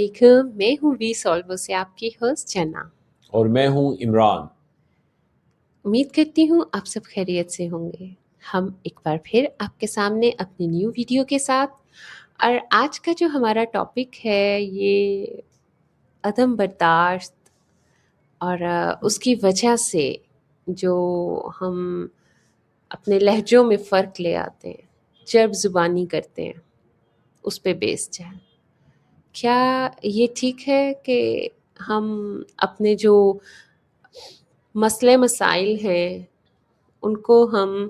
علیکم، میں ہوں وی سالوو سے آپ کی ہوسٹ جنا۔ اور میں ہوں عمران۔ امید کرتی ہوں آپ سب خیریت سے ہوں گے۔ ہم ایک بار پھر آپ کے سامنے اپنی نیو ویڈیو کے ساتھ، اور آج کا جو ہمارا ٹاپک ہے یہ عدم برداشت اور اس کی وجہ سے جو ہم اپنے لہجوں میں فرق لے آتے ہیں، چرب زبانی کرتے ہیں، اس پہ بیسڈ ہے۔ کیا یہ ٹھیک ہے کہ ہم اپنے جو مسئلے مسائل ہیں ان کو ہم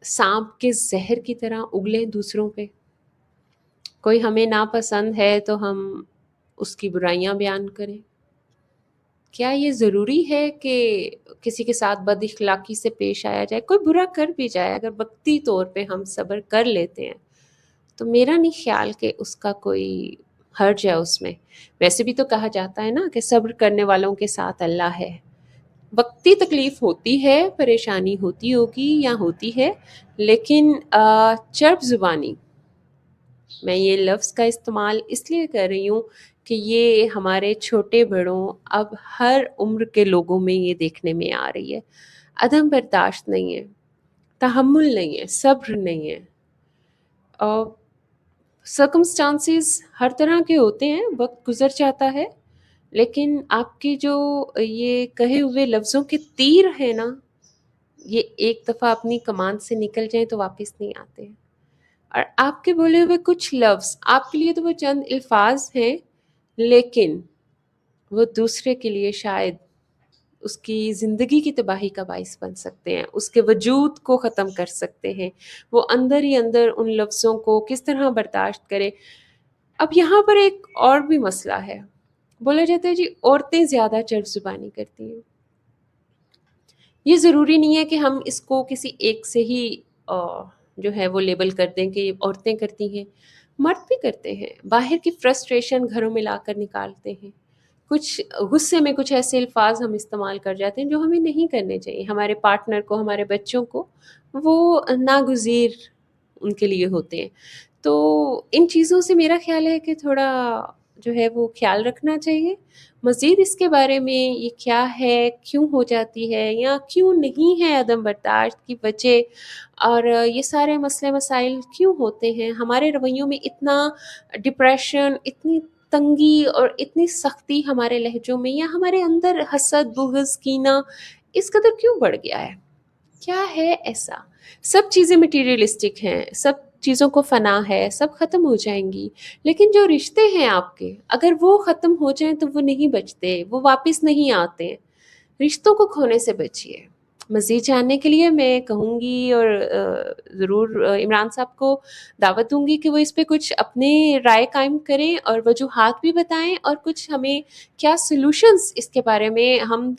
سانپ کے زہر کی طرح اگلیں دوسروں پہ؟ کوئی ہمیں ناپسند ہے تو ہم اس کی برائیاں بیان کریں؟ کیا یہ ضروری ہے کہ کسی کے ساتھ بد اخلاقی سے پیش آیا جائے؟ کوئی برا کر بھی جائے، اگر وقتی طور پہ ہم صبر کر لیتے ہیں تو میرا نہیں خیال کہ اس کا کوئی حرج ہے اس میں۔ ویسے بھی تو کہا جاتا ہے نا کہ صبر کرنے والوں کے ساتھ اللہ ہے۔ وقتی تکلیف ہوتی ہے، پریشانی ہوتی ہوگی یا ہوتی ہے، لیکن چرب زبانی، میں یہ لفظ کا استعمال اس لیے کر رہی ہوں کہ یہ ہمارے چھوٹے بڑوں اب ہر عمر کے لوگوں میں یہ دیکھنے میں آ رہی ہے۔ عدم برداشت نہیں ہے، تحمل نہیں ہے، صبر نہیں ہے۔ اور سرکمسٹانسز ہر طرح کے ہوتے ہیں، وقت گزر جاتا ہے، لیکن آپ کی جو یہ کہے ہوئے لفظوں کے تیر ہیں نا، یہ ایک دفعہ اپنی کمان سے نکل جائیں تو واپس نہیں آتے ہیں۔ اور آپ کے بولے ہوئے کچھ لفظ آپ کے لیے تو وہ چند الفاظ ہیں، لیکن وہ دوسرے کے لیے شاید اس کی زندگی کی تباہی کا باعث بن سکتے ہیں، اس کے وجود کو ختم کر سکتے ہیں۔ وہ اندر ہی اندر ان لفظوں کو کس طرح برداشت کرے۔ اب یہاں پر ایک اور بھی مسئلہ ہے، بولا جاتا ہے جی عورتیں زیادہ چرب زبانی کرتی ہیں۔ یہ ضروری نہیں ہے کہ ہم اس کو کسی ایک سے ہی جو ہے وہ لیبل کر دیں کہ یہ عورتیں کرتی ہیں، مرد بھی کرتے ہیں۔ باہر کی فرسٹریشن گھروں میں لا کر نکالتے ہیں، کچھ غصے میں کچھ ایسے الفاظ ہم استعمال کر جاتے ہیں جو ہمیں نہیں کرنے چاہیے، ہمارے پارٹنر کو، ہمارے بچوں کو، وہ ناگزیر ان کے لیے ہوتے ہیں۔ تو ان چیزوں سے میرا خیال ہے کہ تھوڑا جو ہے وہ خیال رکھنا چاہیے۔ مزید اس کے بارے میں یہ کیا ہے، کیوں ہو جاتی ہے یا کیوں نہیں ہے عدم برداشت کی وجہ، اور یہ سارے مسئلے مسائل کیوں ہوتے ہیں، ہمارے رویوں میں اتنا ڈپریشن، اتنی تنگی اور اتنی سختی ہمارے لہجوں میں، یا ہمارے اندر حسد، بغض، کینہ اس قدر کیوں بڑھ گیا ہے؟ کیا ہے ایسا؟ سب چیزیں مٹیریلسٹک ہیں، سب چیزوں کو فنا ہے، سب ختم ہو جائیں گی، لیکن جو رشتے ہیں آپ کے، اگر وہ ختم ہو جائیں تو وہ نہیں بچتے، وہ واپس نہیں آتے۔ رشتوں کو کھونے سے بچیے۔ مزید جاننے کے لیے میں کہوں گی، اور ضرور عمران صاحب کو دعوت دوں گی کہ وہ اس پہ کچھ اپنے رائے قائم کریں اور وجوہات بھی بتائیں، اور کچھ ہمیں کیا سلوشنز اس کے بارے میں ہم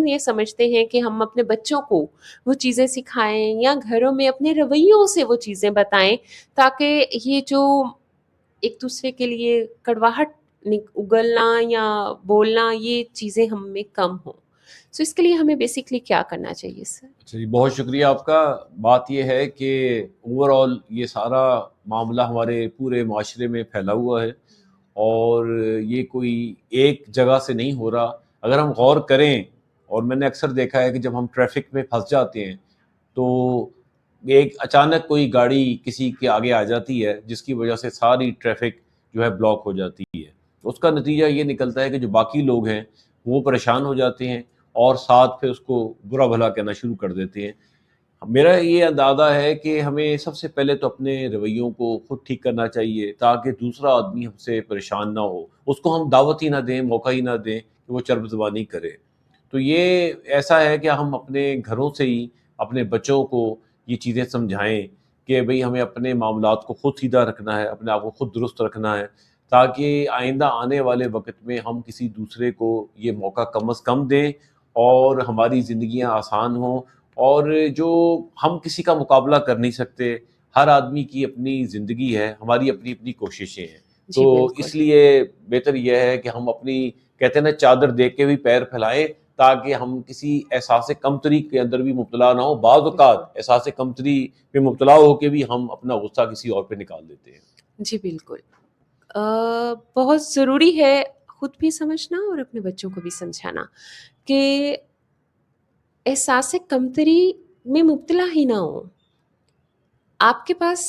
یہ سمجھتے ہیں کہ ہم اپنے بچوں کو وہ چیزیں سکھائیں، یا گھروں میں اپنے رویوں سے وہ چیزیں بتائیں، تاکہ یہ جو ایک دوسرے کے لیے کڑواہٹ اگلنا یا بولنا، یہ چیزیں ہم میں کم ہوں۔ سو اس کے لیے ہمیں بیسکلی کیا کرنا چاہیے سر؟ اچھا جی، بہت شکریہ آپ کا۔ بات یہ ہے کہ اوور آل یہ سارا معاملہ ہمارے پورے معاشرے میں پھیلا ہوا ہے، اور یہ کوئی ایک جگہ سے نہیں ہو رہا۔ اگر ہم غور کریں، اور میں نے اکثر دیکھا ہے کہ جب ہم ٹریفک میں پھنس جاتے ہیں تو ایک اچانک کوئی گاڑی کسی کے آگے آ جاتی ہے، جس کی وجہ سے ساری ٹریفک جو ہے بلاک ہو جاتی ہے۔ اس کا نتیجہ یہ نکلتا ہے کہ جو باقی لوگ ہیں وہ پریشان ہو جاتے ہیں، اور ساتھ پھر اس کو برا بھلا کہنا شروع کر دیتے ہیں۔ میرا یہ اندازہ ہے کہ ہمیں سب سے پہلے تو اپنے رویوں کو خود ٹھیک کرنا چاہیے، تاکہ دوسرا آدمی ہم سے پریشان نہ ہو، اس کو ہم دعوت ہی نہ دیں، موقع ہی نہ دیں کہ وہ چرب زبانی کرے۔ تو یہ ایسا ہے کہ ہم اپنے گھروں سے ہی اپنے بچوں کو یہ چیزیں سمجھائیں کہ بھئی ہمیں اپنے معاملات کو خود سیدھا رکھنا ہے، اپنے آپ کو خود درست رکھنا ہے، تاکہ آئندہ آنے والے وقت میں ہم کسی دوسرے کو یہ موقع کم از کم دیں، اور ہماری زندگیاں آسان ہوں۔ اور جو ہم کسی کا مقابلہ کر نہیں سکتے، ہر آدمی کی اپنی زندگی ہے، ہماری اپنی اپنی کوششیں ہیں، جی تو بالکل۔ اس لیے بہتر یہ ہے کہ ہم اپنی، کہتے ہیں نا، چادر دیکھ کے بھی پیر پھیلائیں، تاکہ ہم کسی احساس کمتری کے اندر بھی مبتلا نہ ہو۔ بعض اوقات احساس کمتری پہ مبتلا ہو کے بھی ہم اپنا غصہ کسی اور پہ نکال دیتے ہیں۔ جی بالکل۔ بہت ضروری ہے خود بھی سمجھنا اور اپنے بچوں کو بھی سمجھانا کہ احساس کمتری میں مبتلا ہی نہ ہو. آپ کے پاس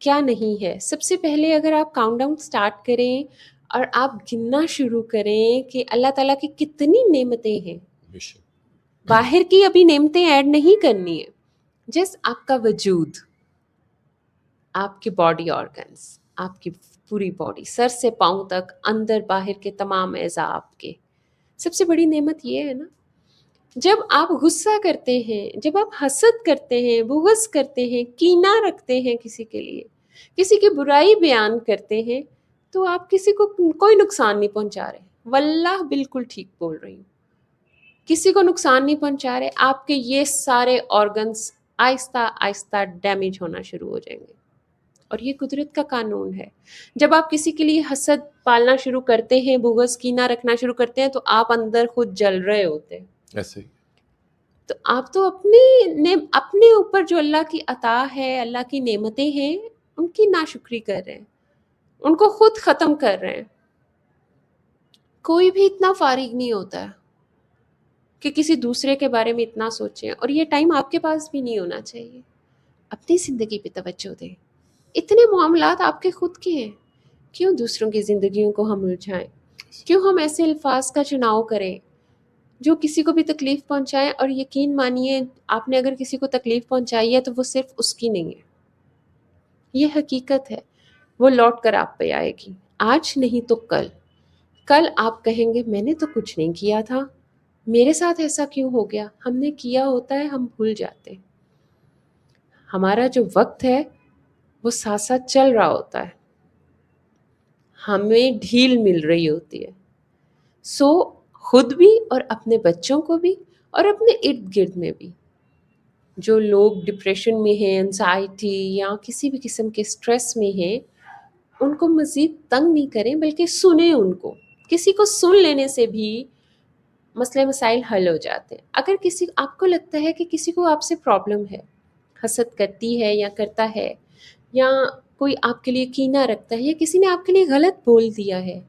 کیا نہیں ہے، سب سے پہلے اگر آپ کاؤنٹ ڈاؤن سٹارٹ کریں اور آپ گننا شروع کریں کہ اللہ تعالیٰ کی کتنی نعمتیں ہیں. باہر کی ابھی نعمتیں ایڈ نہیں کرنی ہے، جس آپ کا وجود، آپ کے باڈی آرگنز، آپ کی پوری باڈی سر سے پاؤں تک، اندر باہر کے تمام اعضاء آپ کے. سب سے بڑی نعمت یہ ہے نا. جب آپ غصہ کرتے ہیں، جب آپ حسد کرتے ہیں، بغض کرتے ہیں، کینہ رکھتے ہیں کسی کے لیے، کسی کی برائی بیان کرتے ہیں، تو آپ کسی کو کوئی نقصان نہیں پہنچا رہے. واللہ بالکل ٹھیک بول رہی ہوں، کسی کو نقصان نہیں پہنچا رہے. آپ کے یہ سارے آرگنز آہستہ آہستہ ڈیمیج ہونا شروع ہو جائیں گے، اور یہ قدرت کا قانون ہے. جب آپ کسی کے لیے حسد پالنا شروع کرتے ہیں، بغض کینہ رکھنا شروع کرتے ہیں، تو آپ اندر خود جل رہے ہوتے ہیں. ایسے ہی تو آپ تو اپنے اوپر جو اللہ کی عطا ہے، اللہ کی نعمتیں ہیں، ان کی ناشکری کر رہے ہیں، ان کو خود ختم کر رہے ہیں. کوئی بھی اتنا فارغ نہیں ہوتا ہے کہ کسی دوسرے کے بارے میں اتنا سوچیں، اور یہ ٹائم آپ کے پاس بھی نہیں ہونا چاہیے. اپنی زندگی پہ توجہ دیں. اتنے معاملات آپ کے خود کے ہیں، کیوں دوسروں کی زندگیوں کو ہم الجھائیں؟ کیوں ہم ایسے الفاظ کا چناؤ کریں جو کسی کو بھی تکلیف پہنچائے؟ اور یقین مانیے، آپ نے اگر کسی کو تکلیف پہنچائی ہے تو وہ صرف اس کی نہیں ہے، یہ حقیقت ہے. وہ لوٹ کر آپ پہ آئے گی، آج نہیں تو کل. کل آپ کہیں گے میں نے تو کچھ نہیں کیا تھا، میرے ساتھ ایسا کیوں ہو گیا؟ ہم نے کیا ہوتا ہے، ہم بھول جاتے ہیں. ہمارا جو وقت ہے وہ ساتھ ساتھ چل رہا ہوتا ہے، ہمیں ڈھیل مل رہی ہوتی ہے. سو خود بھی اور اپنے بچوں کو بھی اور اپنے ارد گرد میں بھی جو لوگ ڈپریشن میں ہیں، انزائٹی یا کسی بھی قسم کے سٹریس میں ہیں، ان کو مزید تنگ نہیں کریں، بلکہ سنیں ان کو. کسی کو سن لینے سے بھی مسئلے مسائل حل ہو جاتے ہیں. اگر کسی آپ کو لگتا ہے کہ کسی کو آپ سے پرابلم ہے، حسد کرتی ہے یا کرتا ہے، یا کوئی آپ کے لیے کینہ رکھتا ہے، یا کسی نے آپ کے لیے غلط بول دیا ہے،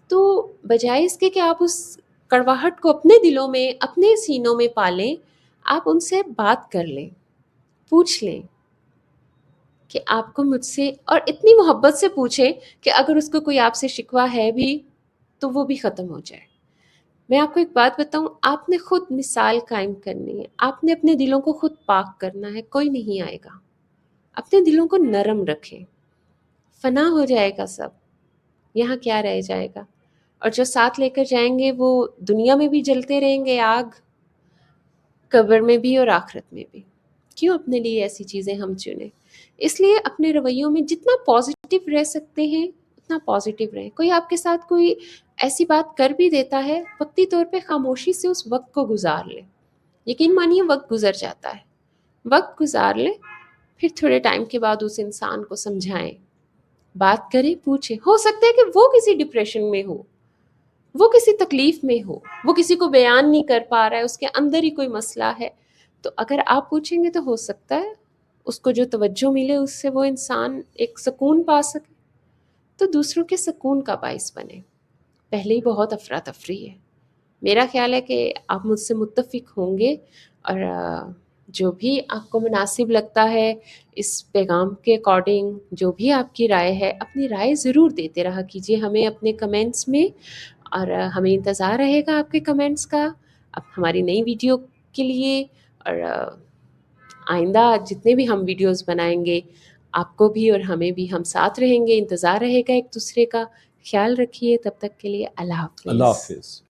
تو بجائے اس کے کہ آپ اس کڑواہٹ کو اپنے دلوں میں، اپنے سینوں میں پالیں، آپ ان سے بات کر لیں، پوچھ لیں کہ آپ کو مجھ سے، اور اتنی محبت سے پوچھیں کہ اگر اس کو کوئی آپ سے شکوہ ہے بھی تو وہ بھی ختم ہو جائے. میں آپ کو ایک بات بتاؤں، آپ نے خود مثال قائم کرنی ہے، آپ نے اپنے دلوں کو خود پاک کرنا ہے، کوئی نہیں آئے گا. اپنے دلوں کو نرم رکھیں، فنا ہو جائے گا سب، یہاں کیا رہ جائے گا؟ اور جو ساتھ لے کر جائیں گے وہ دنیا میں بھی جلتے رہیں گے آگ، قبر میں بھی اور آخرت میں بھی. کیوں اپنے لیے ایسی چیزیں ہم چنیں؟ اس لیے اپنے رویوں میں جتنا پازیٹیو رہ سکتے ہیں اتنا پازیٹیو رہیں. کوئی آپ کے ساتھ کوئی ایسی بات کر بھی دیتا ہے، وقتی طور پہ خاموشی سے اس وقت کو گزار لیں. یقین مانیے وقت گزر جاتا ہے، وقت گزار لیں، پھر تھوڑے ٹائم کے بعد اس انسان کو سمجھائیں، بات کریں، پوچھیں. ہو سکتا ہے کہ وہ کسی ڈپریشن میں ہو، وہ کسی تکلیف میں ہو، وہ کسی کو بیان نہیں کر پا رہا ہے، اس کے اندر ہی کوئی مسئلہ ہے. تو اگر آپ پوچھیں گے تو ہو سکتا ہے اس کو جو توجہ ملے اس سے وہ انسان ایک سکون پا سکے، تو دوسروں کے سکون کا باعث بنے. پہلے ہی بہت افراتفری ہے. میرا خیال ہے کہ آپ مجھ سے متفق ہوں گے، اور جو بھی آپ کو مناسب لگتا ہے اس پیغام کے اکارڈنگ، جو بھی آپ کی رائے ہے، اپنی رائے ضرور دیتے رہا کیجیے ہمیں اپنے کمنٹس میں، اور ہمیں انتظار رہے گا آپ کے کمنٹس کا اب ہماری نئی ویڈیو کے لیے. اور آئندہ جتنے بھی ہم ویڈیوز بنائیں گے، آپ کو بھی اور ہمیں بھی، ہم ساتھ رہیں گے، انتظار رہے گا ایک دوسرے کا. خیال رکھیے، تب تک کے لیے اللہ اللہ حافظ. حافظ.